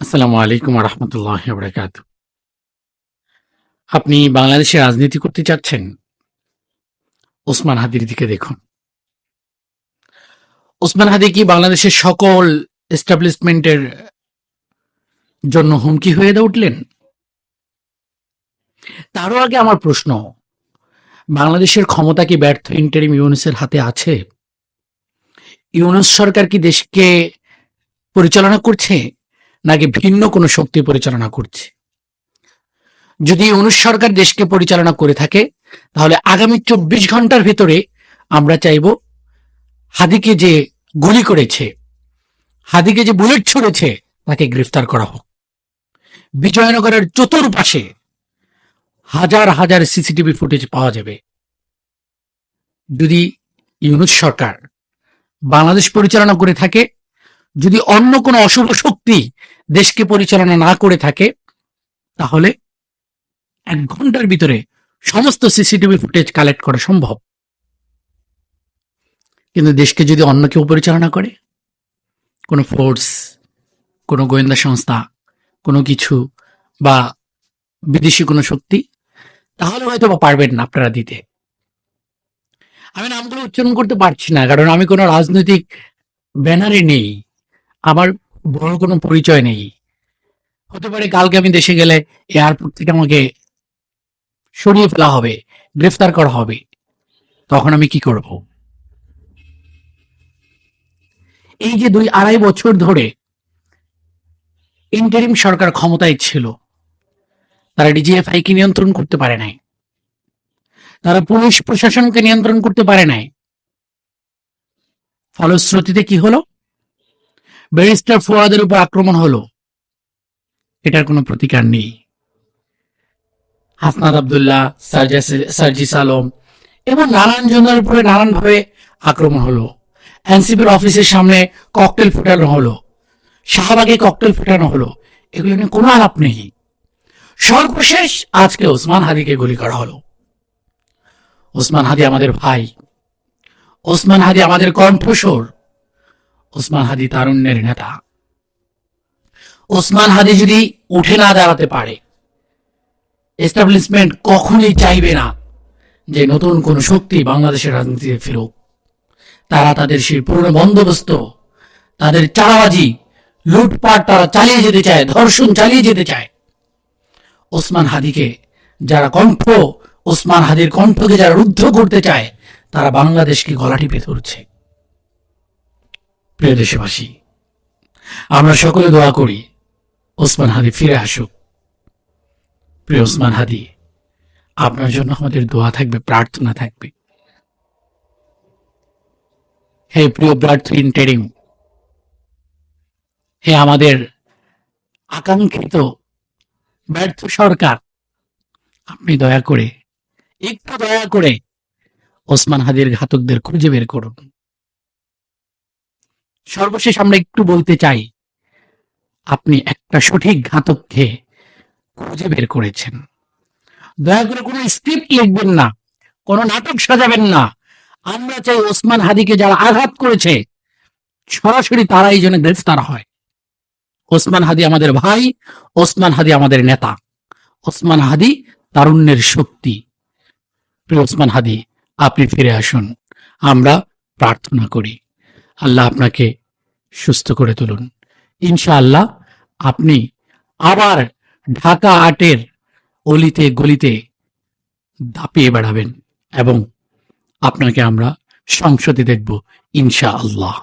আসসালামু আলাইকুম রহমতুল্লাহ বরকাত। আপনি বাংলাদেশে রাজনীতি করতে চাচ্ছেন? ওসমান হাদির দিকে দেখুন। ওসমান হাদি কি বাংলাদেশের সকল এস্টাবলিশমেন্টের জন্য হুমকি হয়ে উঠলেন? তারও আগে আমার প্রশ্ন, বাংলাদেশের ক্ষমতা কি ব্যর্থ ইন্টারিম ইউনূসের হাতে আছে? ইউনূস সরকার কি দেশকে পরিচালনা করছে, নাকি ভিন্ন কোনো শক্তি পরিচালনা করছে? যদি ইউনূস সরকার দেশকে পরিচালনা করে থাকে, তাহলে আগামী 24 ঘন্টার ভিতরে আমরা চাইব হাদিকে যে গুলি করেছে, হাদিকে যে বুলেট ছুড়েছে, তাকে গ্রেফতার করা হোক। বিজয়নগরের চতুর্পাশে হাজার হাজার সিসিটিভি ফুটেজ পাওয়া যাবে। যদি ইউনূস সরকার বাংলাদেশ পরিচালনা করে থাকে, যদি অন্য কোনো অশুভ শক্তি দেশকে পরিচালনা না করে থাকে, তাহলে 1 ঘন্টার ভিতরে সমস্ত সিসিটিভি ফুটেজ কালেক্ট করা সম্ভব। কিন্তু দেশকে যদি অন্য কেউ পরিচালনা করে, কোনো ফোর্স, কোনো গোয়েন্দা সংস্থা, কোনো কিছু, বা বিদেশি কোনো শক্তি, তাহলে হয়তো বা পারবেন না আপনারা দিতে। আমি নামগুলো উচ্চারণ করতে পারছি না, কারণ আমি কোনো রাজনৈতিক ব্যানারে নেই, আমার বড় কোনো পরিচয় নেই। হতে পারে কালকে আমি দেশে গেলে এয়ারপোর্ট থেকে আমাকে সরিয়ে ফেলা হবে, গ্রেফতার করা হবে, তখন আমি কি করব? এই যে 2-2.5 বছর ধরে ইন্টারিম সরকার ক্ষমতায় ছিল, তারা ডিজিএফআই কে নিয়ন্ত্রণ করতে পারে নাই, তারা পুলিশ প্রশাসনকে নিয়ন্ত্রণ করতে পারে নাই। ফলশ্রুতিতে কি হলো? ব্যারিস্টার ফুয়াদের উপর আক্রমণ হলো, এটার কোনো প্রতিকার নেই। হাসনাত আব্দুল্লাহ, সার্জিস আলম এবং নানান জনের উপরে নানানভাবে আক্রমণ হলো। এনসিপির অফিসের সামনে ককটেল ফুটানো হলো, শাহবাগে ককটেল ফুটানো হলো, এগুলো নিয়ে কোনো আলাপ নেই। সর্বশেষ আজকে ওসমান হাদিকে গুলি করা হলো। ওসমান হাদি আমাদের ভাই, ওসমান হাদি আমাদের কণ্ঠস্বর, ওসমান হাদি তারুণ্যের নেতা। ওসমান হাদি যদি উঠে না দাঁড়াতে পারে, এস্টাবলিশমেন্ট কখনোই চাইবে না যে নতুন কোন শক্তি বাংলাদেশের রাজনীতিতে ফিরুক। তারা তাদের সেই পুরনো বন্দোবস্ত, তাদের চাঁদাবাজি, লুটপাট তারা চালিয়ে যেতে চায়, ধর্ষণ চালিয়ে যেতে চায়। ওসমান হাদিকে যারা ওসমান হাদির কণ্ঠকে যারা রুদ্ধ করতে চায়, তারা বাংলাদেশকে গলা টিপে ধরছে। প্রিয় দেশবাসী, আমরা সকলে দোয়া করি ওসমান হাদি ফিরে আসুক। প্রিয় ওসমান হাদি, আপনার জন্য আমাদের দোয়া থাকবে, প্রার্থনা থাকবে। হে প্রিয় প্রার্থী ইন্টারিম, হে আমাদের আকাঙ্ক্ষিত ব্যর্থ সরকার, আপনি একটু দয়া করে ওসমান হাদির ঘাতকদের খুঁজে বের করুন। সর্বশেষ আমরা একটু বলতে চাই, আপনি একটা সঠিক ঘাতককে খুঁজে বের করেছেন। দয়া করে কোনো স্ক্রিপ্ট লিখবেন না, কোনো নাটক সাজাবেন না। আমরা চাই ওসমান হাদিকে যারা আঘাত করেছে, সরাসরি তারাই যেন গ্রেফতার হয়। ওসমান হাদি আমাদের ভাই, ওসমান হাদি আমাদের নেতা, ওসমান হাদি তারুণ্যের শক্তি। প্রিয় ওসমান হাদি, আপনি ফিরে আসুন, আমরা প্রার্থনা করি। আল্লাহ আপনাকে সুস্থ করে তুলুন। ইনশাআল্লাহ আপনি আবার ঢাকা 8-এর অলিতে গলিতে দাপিয়ে বেড়াবেন এবং আপনাকে আমরা সংসদে দেখব ইনশাআল্লাহ।